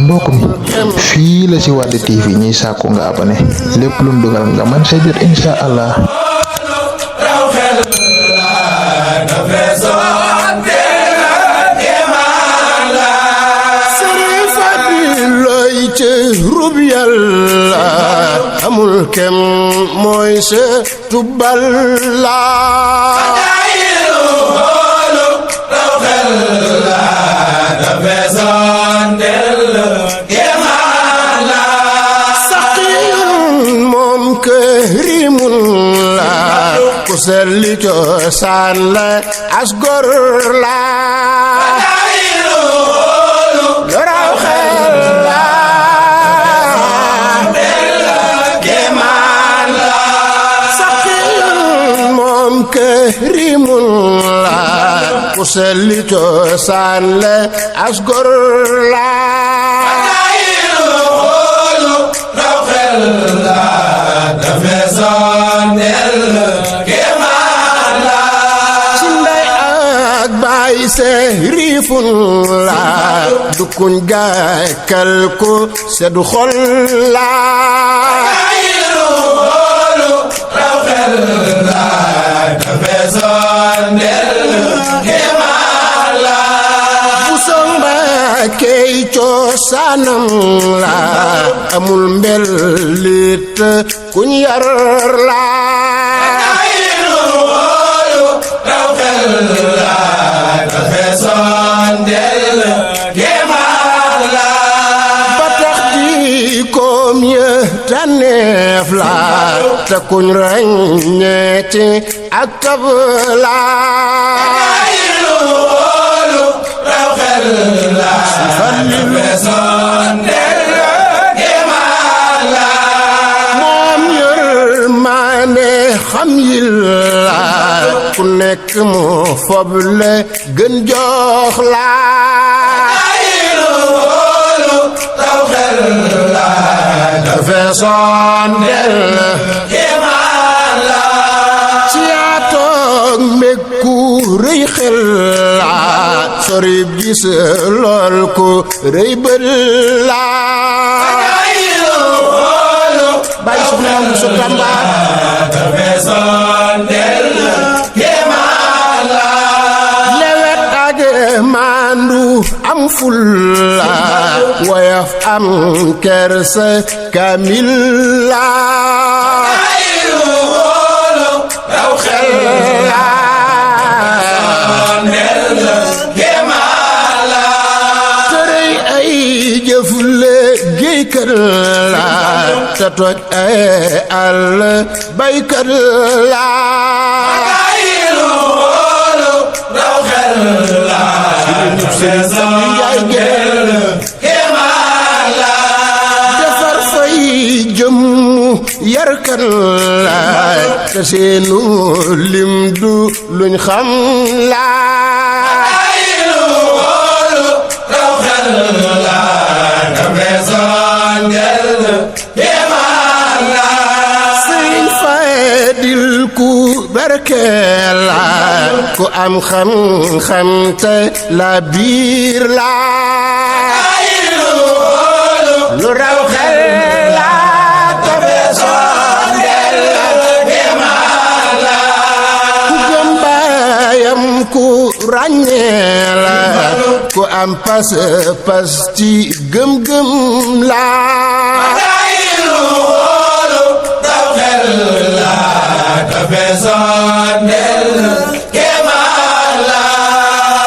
mbokk mi fii la ci Wade TV ñuy sàkku nga abonné lépp lu mu dugal nga mën see jot insha allah. amul kem mooy se tubal la saqiyun moom kërimun la ku selli cosaan la asgor la kërimun la ku selli cosaan la asgor la raw xel la dafe sondel kéemaan la ci ndey ak baay sëriifun la dukkuñ gàkkal ko seddu xol la raw xel la key coosaanam la amul mbelit kuñ yar la raw xel la dafe sondel kéemaan la ba tax di koom ya tànneef la te kuñ ràññeeti ak tab la raw xel la dafe sondel kéemaan la moom yërmande xam yil la ku nekk mu foble gën jox la raw xel la dafe sondel kéemaan la ci atoog mekku rëy xel la sorib gis lool ko rëy bët la bay soxna Musa Tamba dafe sondel kéemaan la lewet ak maandu am ful la woyof am kersa kamil la raw xel la géeykat la te toj ay àll baykat la raw xel la defar fay jëm yarkat la te seenu lim du luñ xam la raw xel la Sëriñ Fadil ku barkeel la ku am xam-xam te la biir la lu raw xel la dafe sondel kéemaan la ku gëm baayam ku ràññee la ku am pas ci gëm-gëm la raw xel la dafe sondel kéemaan la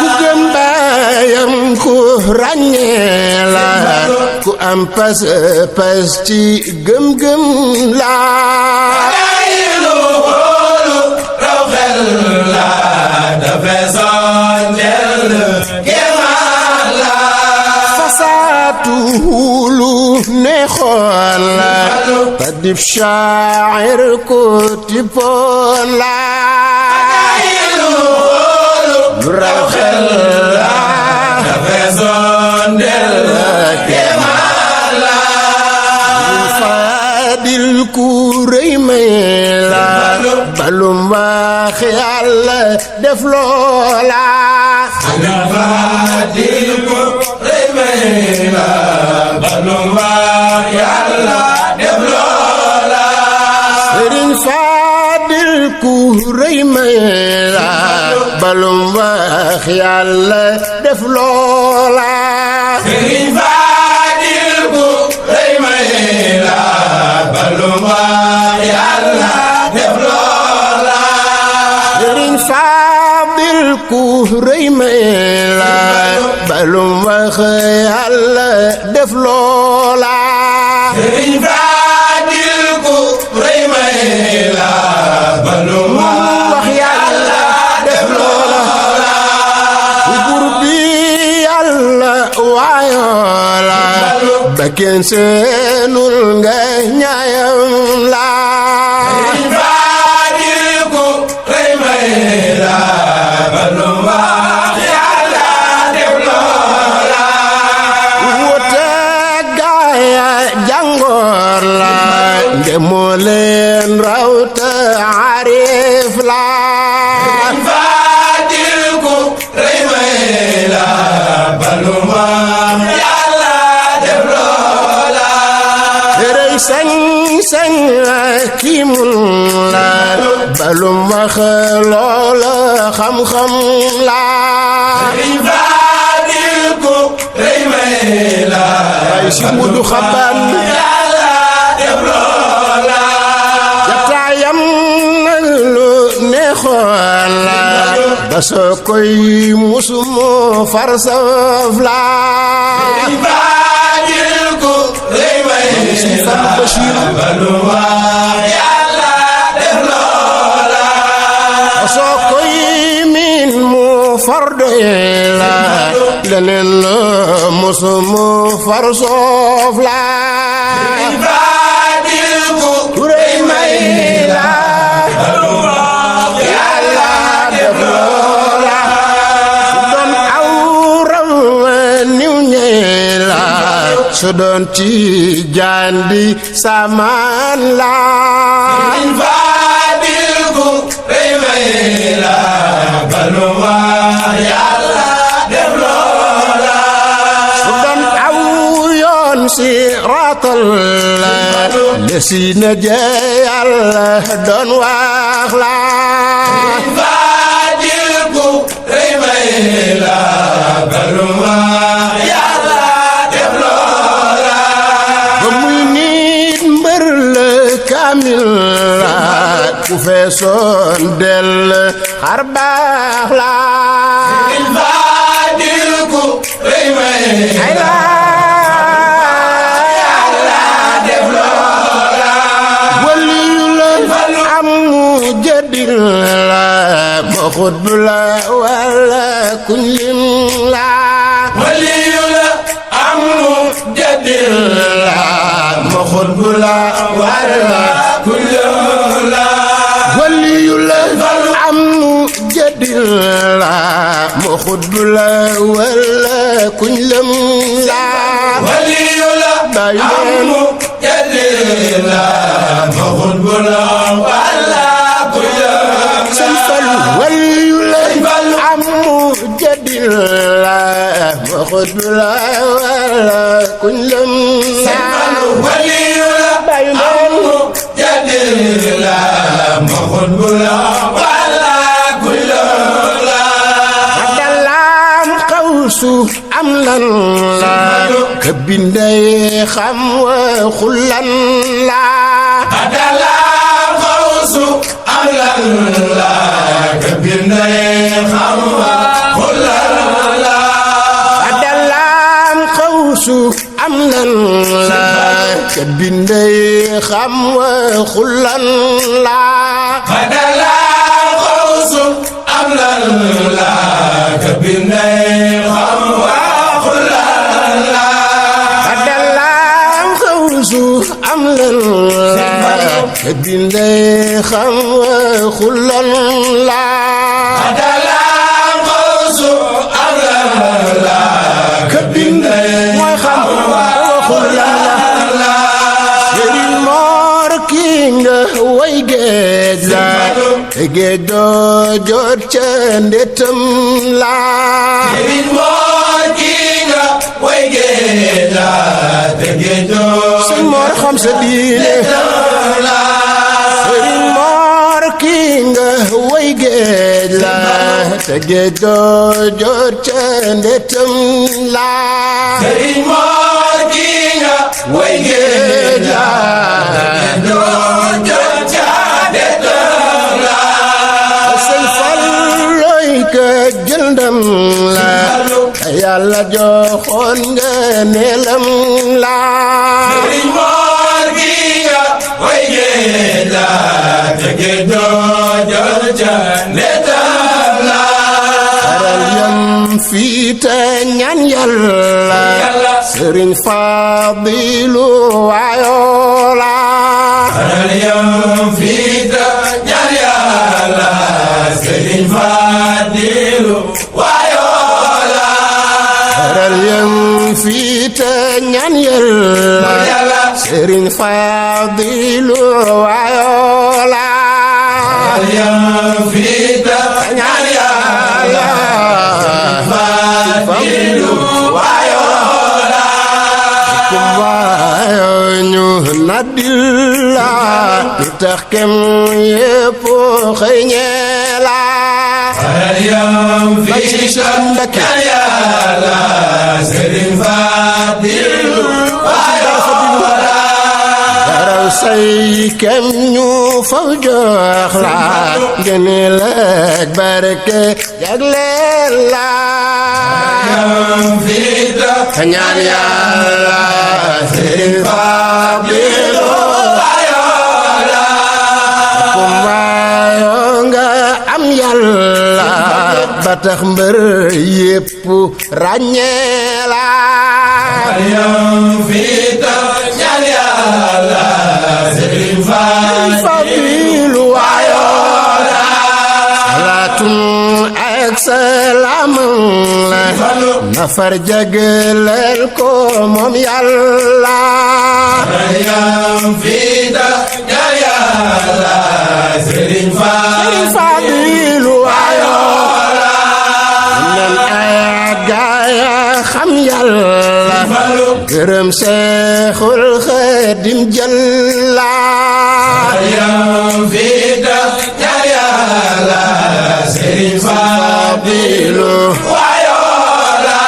ku gëm baayam ku ràññee la ku am pas ci gëm-gëm la raw xel la dafe sondel kéemaan la fasaatu hulu neexoon la tadif shaa'ir ku tipoon la lu raw xel la dafe sondel kéemaan la Fadil ku rëy may la balum wax Yàlla def loola Fadil ku rëy may la balum wax yàlla def loola Sëriñ Fadil ku rëy may la balum wax yàlla def loola Sëriñ Fadil ku rëy may la balum wax yàlla def loola Sëriñ Fadil ku rëy may la balum wax yàlla def loola buur bi yàlla waayoola ba kenn seenul nga ñaayam la Sëriñ Fadil ku rëy may la balum wax yàlla def loola wote gaaya jàngoor la nde moo leen raw te arif la Sëriñ Fadil ku rëy may la balum wax yàlla def loola rëy sañ kii mun la balum wax loola xam-xam la Sëriñ Fadil ku rëy may la ay si mudu xaban yàlla def loola jataayam na lu neexoon la ba soo koy musumoo far saf la Sëriñ Fadil ku rëy may la balum wax yàlla def loola ba soo koy miin mu far doy la leneen la musumoo far soof la Sëriñ Fadil ku rëy may la balum wax yàlla def loola doon aw raw niw ñey la su doon ci jandi samaan la Sëriñ Fadil ku rëy may la balum wax yàlla def loola su doon aw yoon si raatal la lesi na jeyal doon wax la Sëriñ Fadil ku rëy may la balum wax yàlla def loola ba muy nit mbër la kaamil la ku feesoon del xar baax la Sëriñ Fadil ku rëy may ay la yàlla def loola waliyu la am mu jëdil la ma xutbu la wala kuñ lim la waliyu la am mu jadil la ma xutbu la wala kullu la waliyu la am mu jëdil la ma xutbu la wala kuñ lim la waliyu la bayu am leen mu jadil la ma xutbu la wala kullu sëñ la Fallu waliyu la am mu jëdil la ma xutbu la wala kuñ lim la waliyu la bayu am leen mu jadil la ma xutbu la wala kullu la dalaam xawsu am lan la ka bindee xam wa xullan la Adalaam xawsu am lan la ka bindee xam wa xullan la dalaam xawsu am lan la ka bindee xam wa xullan la Adalaam xawsu am lan la ka bindee xam wa xullan la dalaam xawsu am lan la ka bindee xam wa xullan la Adalaam xawsu am lan la ka bindee mooy xam wa xullan la Sëriñ Moor kii nga way géej la te géej doo jot ca ndétam la Sëriñ Moor kii nga way géej la te géej doo Sëriñ Moor xam sa diine la Sëriñ Moor kii nga te géej doo jot ca ndetam la Sëriñ Mor gi nga way géej la doo jot ca ndetam la sëñ Falloy ka jël ndam la Yàlla joxoon nga neelam la Sëriñ Mor gi nga way géej la te géej doo jot ca ndetam la aral yam fii te ñaan Yàlla Sëriñ Fadilu waayoola aral yam fii te ñaan Yàlla Sëriñ Fadilu waayoola aral yam fii te ñaan Yàlla Sëriñ Fadilu waayoola aral yam fii te ñaan Yàlla Fadilu waayoola waayo ñu naddil la lu tax kem yépp xëy ñeela aral yam fii te ñaan Yàlla Sëriñ Fadilu waayoola daraw say kem ñu faw jox la ngëneel ak barke jagleel la yam fii te ñaan Yàlla Sëriñ Fadilu waayoola waayo nga am Yàlla ba tax mbër yépp ràññee la yam fii te ñaan Yàlla Sëriñ Fadilu waayoola salaatun ak salaam la nafar jagleel ko moom Yàlla yam fii te ñaan Yàlla Sëriñ Fadilu waayoola nan ay gaaya xam Yàlla gërëm Seexul Xaadim Jalla yam fii te ñaan Yàlla Sëriñ Fadilu waayoola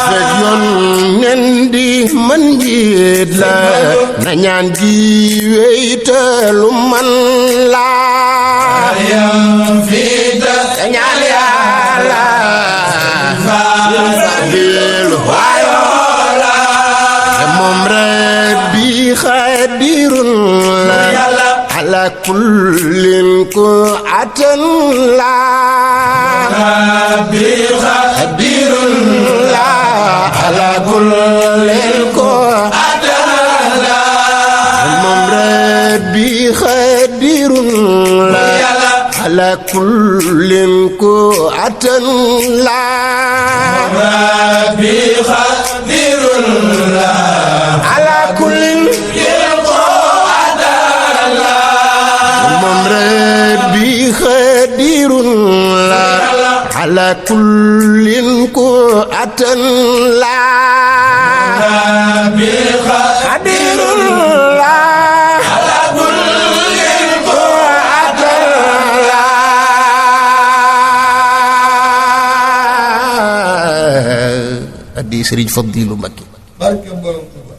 fekk yoon nen di mën njiit la na ñaan gi wéytalu man la yam fii te ñaan Yàlla Fadilu waayoola moom rek bi xadirun la ala kullin ku atan la bi xadirun la ala kullin ku atan la moom rek bi xadirun la ala kullin ku atan la bi xadirun la ala kullin moom rek bi xadirun la ala kullin ku atan la bi xadirun la ala kullin ku atan la addi Sëriñ Fadilu Mbakke barke borom Tuuba